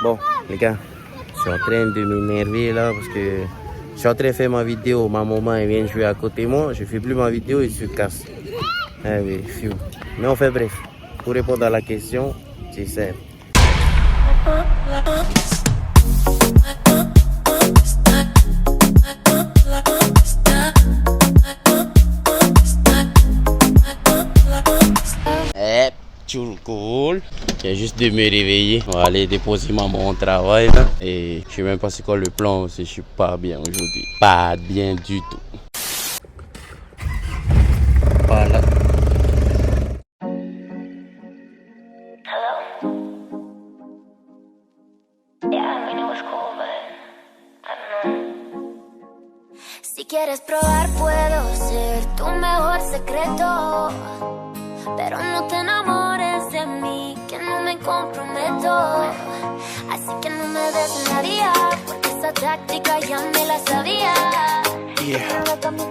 Bon, les gars, je suis en train de m'énerver là parce que je suis en train de faire ma vidéo. Ma maman elle vient de jouer à côté de moi. Je fais plus ma vidéo et se casse. Ah oui, fiu. Mais on fait bref. Pour répondre à la question, c'est simple. Cool. Je viens juste de me réveiller. On va aller déposer maman au travail là. Et je sais même pas c'est quoi le plan aussi. Je suis pas bien aujourd'hui. Pas bien du tout. Voilà. Si quieres probar puedo ser tu mejor secreto, pero no te enamores de mí, que no me comprometo. Así que no me des nadie, porque esa táctica ya me la sabía. Yeah.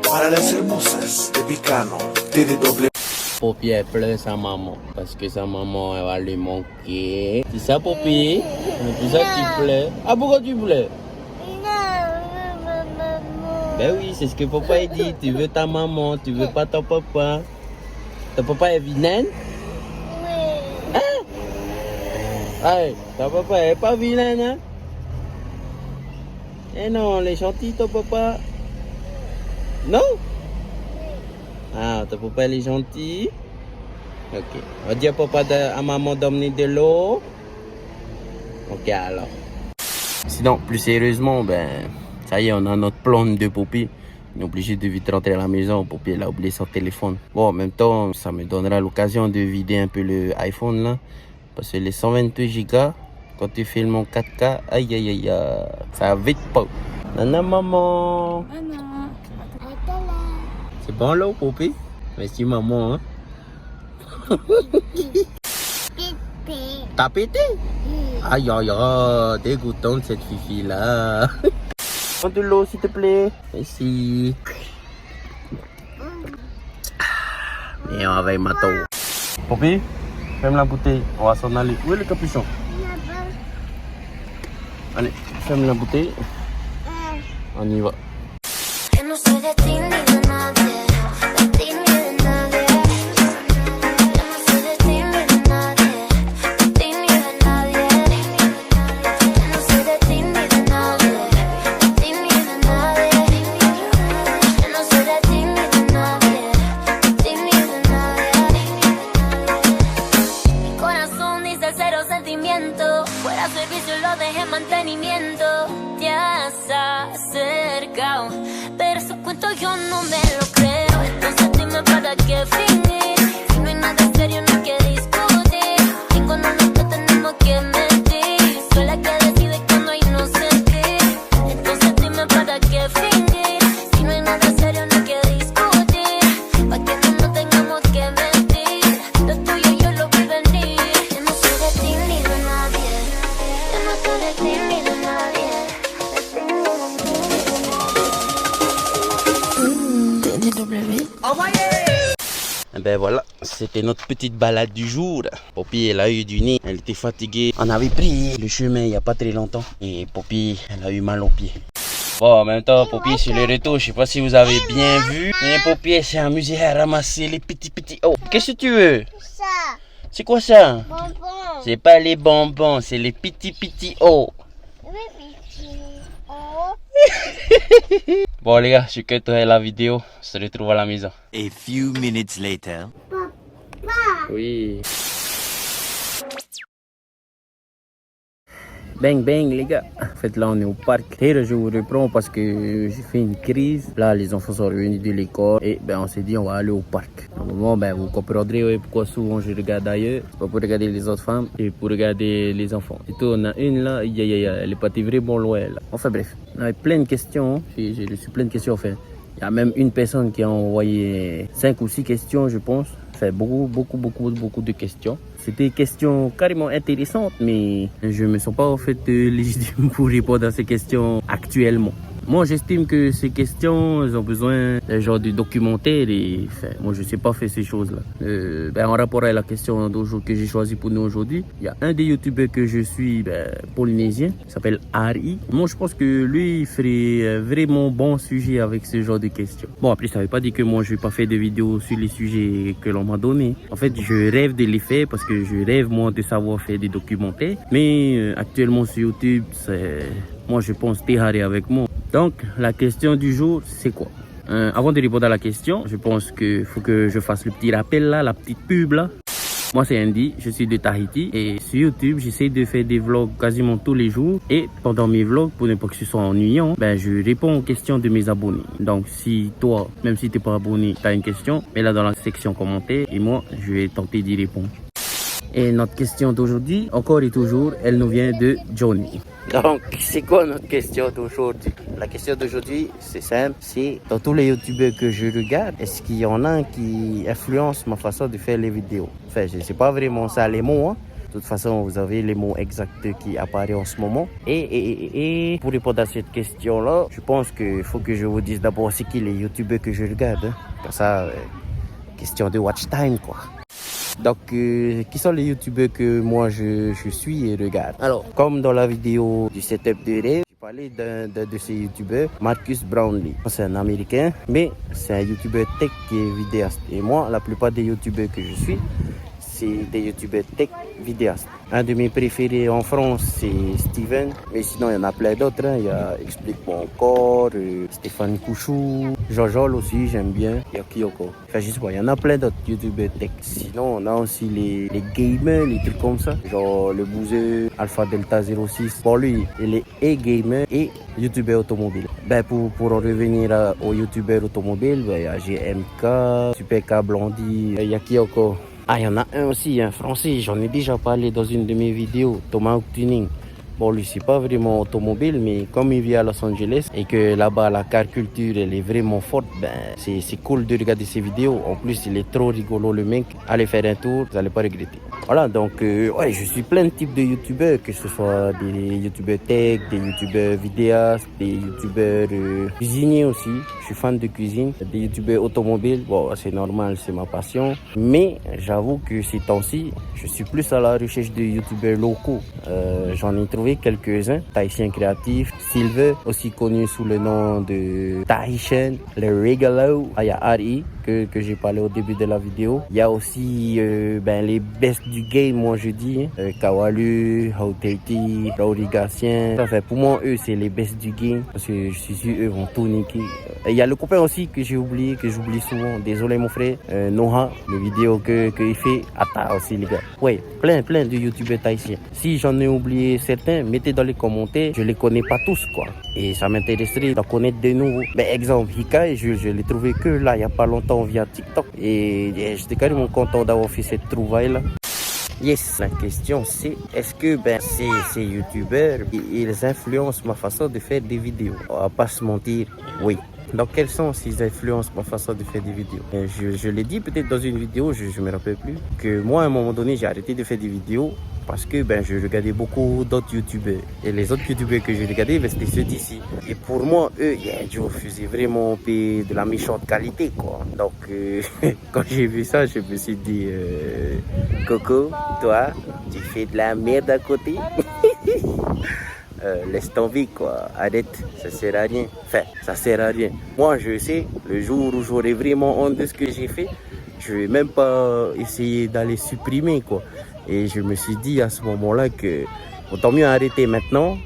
Para las hermosas de Picano, TDW. Poppy elle pleure sa maman parce que sa maman elle va lui manquer. C'est ça Poppy? C'est pour ça que tu pleures. Ah pourquoi tu pleures? Ben oui, c'est ce que papa a dit. Tu veux ta maman, tu veux pas ton papa. Ton papa est vilain? Oui. Hein? Hey, ton papa est pas vilain, hein? Eh non, il est gentil ton papa. Non? Ah, ton papa il est gentil. Ok. On va dire à maman d'emmener de l'eau. Ok alors. Sinon, plus sérieusement, ben, ça y est, on a notre plan de Poppy. On est obligé de vite rentrer à la maison. Poppy elle a oublié son téléphone. Bon, en même temps, ça me donnera l'occasion de vider un peu le iPhone là. Parce que les 128 Go, quand tu filmes en 4K, aïe aïe aïe, ça va vite pas. Nana maman. C'est bon là, Poppy? Merci maman. Hein? T'as pété? Aïe aïe aïe, dégoûtante cette fifi là. Prends de l'eau s'il te plaît. Merci. Et on va avec Mato. Poppy, ferme la bouteille. On va s'en aller. Où est le capuchon? Allez, ferme la bouteille. On y va. Fuera servicio lo dejé en mantenimiento. Te has acercado, pero su cuento yo no me lo creo. Entonces dime para qué fingir. Si no hay nada serio no hay que discutir. Y cuando no te tenemos que mentir. Soy la que decide cuando hay no sentir. Entonces dime para qué fingir. Si no hay nada serio no hay que discutir. Pa' que no tengamos que mentir. Lo tuyo yo lo vi venir. Yo no soy de ti ni de nadie. Ben voilà, c'était notre petite balade du jour. Poppy elle a eu du nez, elle était fatiguée. On avait pris le chemin il n'y a pas très longtemps. Et Poppy elle a eu mal aux pieds. Bon, en même temps, Poppy sur le retour, je sais pas si vous avez bien vu. Mais Poppy elle s'est amusée à ramasser les petits oh. Qu'est-ce que tu veux? Ça. C'est quoi ça? Bonbon. C'est pas les bonbons, c'est les petits oh. Bon les gars, je quitte la vidéo, on se retrouve à la maison. A few minutes later. Oui. Bang bang les gars. En fait là on est au parc. Et je vous reprends parce que j'ai fait une crise. Là les enfants sont revenus de l'école et ben on s'est dit on va aller au parc. À un moment ben vous comprendrez pourquoi souvent je regarde ailleurs. C'est pas pour regarder les autres femmes et pour regarder les enfants. Et tout on a une là, elle est partie vraiment loin là. Enfin bref, on avait plein de questions. J'ai reçu plein de questions enfin. Il y a même une personne qui a envoyé 5 ou 6 questions je pense. Enfin beaucoup de questions. C'était des questions carrément intéressantes, mais je ne me sens pas en fait légitime pour répondre à ces questions actuellement. moi j'estime que ces questions, elles ont besoin d'un genre de documentaire et enfin, moi je sais pas faire ces choses-là. En rapport à la question que j'ai choisi pour nous aujourd'hui, il y a un des youtubeurs que je suis polynésien, il s'appelle Ari. Moi je pense que lui il ferait vraiment bon sujet avec ce genre de questions. Bon après ça veut pas dire que moi je vais pas faire de vidéos sur les sujets que l'on m'a donné. En fait je rêve de les faire parce que je rêve moi de savoir faire des documentaires. Mais actuellement sur YouTube, moi je pense Tehari avec moi. Donc la question du jour c'est quoi? Avant de répondre à la question, je pense qu'il faut que je fasse le petit rappel là, la petite pub là. Moi c'est Andy, je suis de Tahiti et sur YouTube j'essaie de faire des vlogs quasiment tous les jours et pendant mes vlogs, pour ne pas que ce soit ennuyant, je réponds aux questions de mes abonnés. Donc si toi, même si tu n'es pas abonné, tu as une question, mets-la dans la section commentaires et moi je vais tenter d'y répondre. Et notre question d'aujourd'hui, encore et toujours, elle nous vient de Johnny. Donc, c'est quoi notre question d'aujourd'hui? La question d'aujourd'hui, c'est simple, c'est dans tous les youtubeurs que je regarde, est-ce qu'il y en a un qui influence ma façon de faire les vidéos? Enfin, je ne sais pas vraiment ça les mots, hein. De toute façon, vous avez les mots exacts qui apparaissent en ce moment. Et pour répondre à cette question-là, je pense qu'il faut que je vous dise d'abord c'est qui les youtubeurs que je regarde. Hein. Comme ça, question de watch time, quoi. Donc, qui sont les youtubeurs que moi je suis et regarde? Alors, comme dans la vidéo du setup de rêve, j'ai parlé d'un de ces youtubeurs, Marcus Brownlee. C'est un américain, mais c'est un youtubeur tech qui est vidéaste. Et moi, la plupart des youtubeurs que je suis, c'est des youtubeurs tech vidéastes. Un de mes préférés en France, c'est Steven. Mais sinon, il y en a plein d'autres. Hein. Il y a Explique-moi encore, Stéphane Couchou, Jojol aussi, j'aime bien. Il y a Kyoko. Enfin, je sais pas, il y en a plein d'autres youtubeurs tech. Sinon, on a aussi les gamers, les trucs comme ça. Genre le bouseux, Alpha Delta 06. Pour lui, il est gamer et youtubeur automobile. Pour en revenir aux youtubeurs automobiles, il y a GMK, Super K Blondie, il y a Kyoko. Ah, il y en a un aussi, un français, j'en ai déjà parlé dans une de mes vidéos, Thomas Tuning. Bon, lui, c'est pas vraiment automobile, mais comme il vit à Los Angeles et que là-bas, la car culture, elle est vraiment forte, c'est cool de regarder ses vidéos. En plus, il est trop rigolo, le mec. Allez faire un tour, vous allez pas regretter. Voilà, donc, ouais, je suis plein de types de youtubeurs, que ce soit des youtubeurs tech, des youtubeurs vidéastes, des youtubeurs cuisiniers aussi. Je suis fan de cuisine, des youtubeurs automobiles. Bon, c'est normal, c'est ma passion. Mais j'avoue que ces temps-ci, je suis plus à la recherche de youtubeurs locaux. J'en ai trouvé quelques-uns. Tahitien créatif, Silver, aussi connu sous le nom de Tahitian, le Regalo. Il y a Ari, que j'ai parlé au début de la vidéo. Il y a aussi les best du game, moi je dis. Kawalu, Hauteti, Rauri Gatien. Enfin, pour moi, eux, c'est les best du game. Parce que je suis sûr, eux vont tout niquer. Il y a le copain aussi que j'ai oublié, que j'oublie souvent. Désolé mon frère. Noah, les vidéos qu'il fait. Atta aussi les gars. Ouais, plein de youtubeurs tahitiens. Si j'en ai oublié certains, mettez dans les commentaires. Je les connais pas tous quoi. Et ça m'intéresserait d'en connaître de nouveaux. Exemple, Hika, je l'ai trouvé que là, il y a pas longtemps via TikTok. Et j'étais carrément content d'avoir fait cette trouvaille là. Yes, la question c'est, est-ce que ces youtubeurs, ils influencent ma façon de faire des vidéos? On va pas se mentir, oui. Dans quel sens ils influencent ma façon de faire des vidéos? Je l'ai dit peut-être dans une vidéo, je me rappelle plus, que moi à un moment donné j'ai arrêté de faire des vidéos parce que je regardais beaucoup d'autres youtubeurs. Et les autres youtubeurs que je regardais, c'était ceux d'ici. Et pour moi, eux, je faisais vraiment de la méchante qualité quoi. Donc quand j'ai vu ça, je me suis dit Coco, toi, tu fais de la merde à côté. Laisse tomber quoi, arrête, ça sert à rien. Enfin, ça sert à rien. Moi je sais, le jour où j'aurai vraiment honte de ce que j'ai fait, je vais même pas essayer d'aller supprimer quoi. Et je me suis dit à ce moment-là que autant mieux arrêter maintenant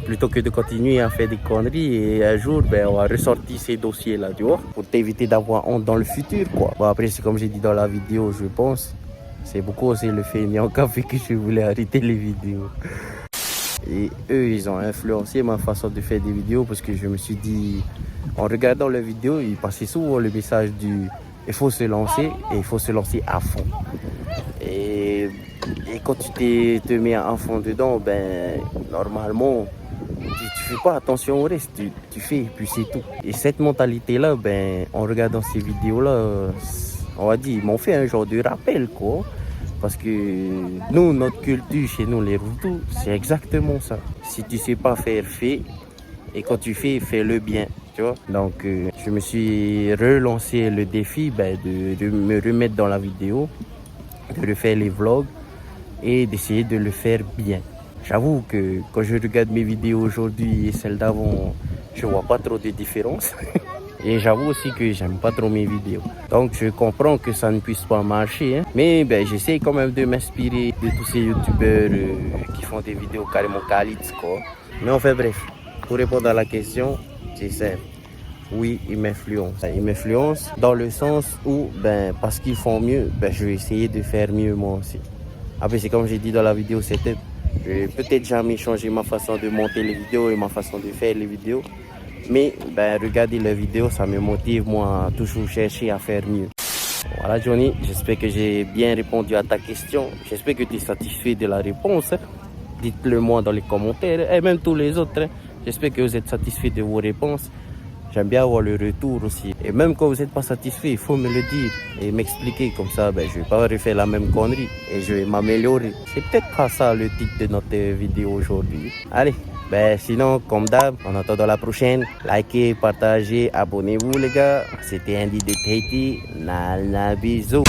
plutôt que de continuer à faire des conneries et un jour on va ressortir ces dossiers là, tu vois, pour t'éviter d'avoir honte dans le futur quoi. Bon après c'est comme j'ai dit dans la vidéo, je pense, c'est beaucoup aussi le feignant qu'a fait que je voulais arrêter les vidéos. Et eux, ils ont influencé ma façon de faire des vidéos parce que je me suis dit, en regardant les vidéos, ils passaient souvent le message du il faut se lancer et il faut se lancer à fond. Et quand tu te mets à fond dedans, normalement, tu fais pas attention au reste, tu fais et puis c'est tout. Et cette mentalité-là, en regardant ces vidéos-là, on va dire, ils m'ont fait un genre de rappel quoi. Parce que nous, notre culture chez nous, les Routous, c'est exactement ça. Si tu sais pas faire, fais. Et quand tu fais, fais-le bien, tu vois. Donc, je me suis relancé le défi de me remettre dans la vidéo, de refaire les vlogs et d'essayer de le faire bien. J'avoue que quand je regarde mes vidéos aujourd'hui et celles d'avant, je vois pas trop de différence. Et j'avoue aussi que j'aime pas trop mes vidéos. Donc je comprends que ça ne puisse pas marcher. Hein. Mais j'essaie quand même de m'inspirer de tous ces youtubeurs qui font des vidéos carrément qualités, quoi. Mais enfin bref, pour répondre à la question, c'est simple. Oui, ils m'influencent. Ils m'influencent dans le sens où, parce qu'ils font mieux, je vais essayer de faire mieux moi aussi. Après, c'est comme j'ai dit dans la vidéo, c'était... Je vais peut-être jamais changer ma façon de monter les vidéos et ma façon de faire les vidéos. Mais regarder les vidéos, ça me motive moi à toujours chercher à faire mieux. Voilà Johnny, j'espère que j'ai bien répondu à ta question. J'espère que tu es satisfait de la réponse. Dites-le moi dans les commentaires et même tous les autres. J'espère que vous êtes satisfait de vos réponses. J'aime bien avoir le retour aussi. Et même quand vous n'êtes pas satisfait, il faut me le dire et m'expliquer. Comme ça, je ne vais pas refaire la même connerie et je vais m'améliorer. C'est peut-être pas ça le titre de notre vidéo aujourd'hui. Allez, sinon, comme d'hab, en attendant la prochaine, likez, partagez, abonnez-vous les gars. C'était Andy de Tahiti. Nana bisous.